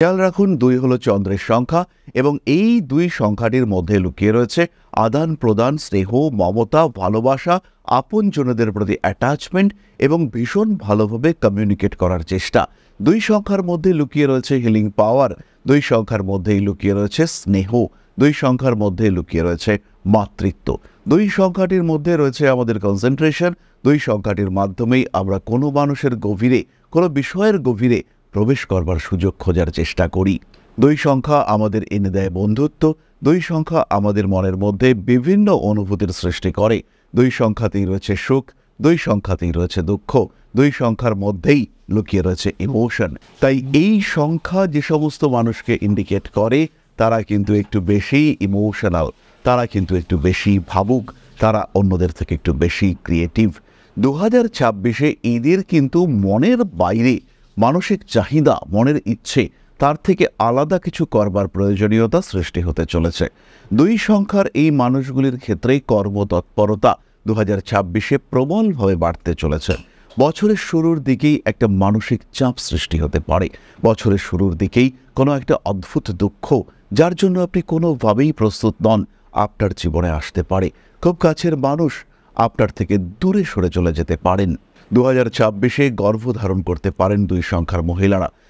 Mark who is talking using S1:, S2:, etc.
S1: খেয়াল রাখুন ২ হলো চন্দ্রের সংখ্যা এবং এই ২ সংখ্যাটির মধ্যে লুকিয়ে রয়েছে আদান প্রদান, স্নেহ, মমতা, ভালোবাসা, আপনজনদের প্রতি অ্যাটাচমেন্ট এবং ভীষণ ভালোভাবে কমিউনিকেট করার চেষ্টা। ২ সংখ্যার মধ্যে লুকিয়ে রয়েছে হিলিং পাওয়ার, ২ সংখ্যার মধ্যেই লুকিয়ে রয়েছে স্নেহ, ২ সংখ্যার মধ্যে লুকিয়ে রয়েছে মাতৃত্ব, ২ সংখ্যাটির মধ্যে রয়েছে আমাদের কনসেন্ট্রেশন। ২ সংখ্যাটির মাধ্যমেই আমরা কোনো মানুষের গভীরে, কোনো বিষয়ের গভীরে প্রবেশ করবার সুযোগ খোঁজার চেষ্টা করি। ২ সংখ্যা আমাদের এনে দেয় বন্ধুত্ব, ২ সংখ্যা আমাদের মনের মধ্যে বিভিন্ন অনুভূতির সৃষ্টি করে। ২ সংখ্যাতেই রয়েছে সুখ, ২ সংখ্যাতেই রয়েছে দুঃখ, ২ সংখ্যার মধ্যেই লুকিয়ে রয়েছে ইমোশন। তাই এই সংখ্যা যে সমস্ত মানুষকে ইন্ডিকেট করে তারা কিন্তু একটু বেশি ইমোশনাল, তারা কিন্তু একটু বেশি ভাবুক, তারা অন্যদের থেকে একটু বেশি ক্রিয়েটিভ। ২০২৬-এ এদের কিন্তু মনের বাইরে মানসিক চাহিদা, মনের ইচ্ছে, তার থেকে আলাদা কিছু করবার প্রয়োজনীয়তা সৃষ্টি হতে চলেছে। ২ সংখ্যার এই মানুষগুলির ক্ষেত্রে কর্মতৎপরতা ২০২৬-এ প্রবলভাবে বাড়তে চলেছে। বছরের শুরুর দিকেই একটা মানসিক চাপ সৃষ্টি হতে পারে, বছরের শুরুর দিকেই কোনো একটা অদ্ভুত দুঃখ যার জন্য আপনি কোনোভাবেই প্রস্তুত নন আপনার জীবনে আসতে পারে। খুব কাছের মানুষ আপনার থেকে দূরে সরে চলে যেতে পারেন। ২০২৬-এ গর্ভধারণ করতে পারেন ২ সংখ্যার মহিলারা।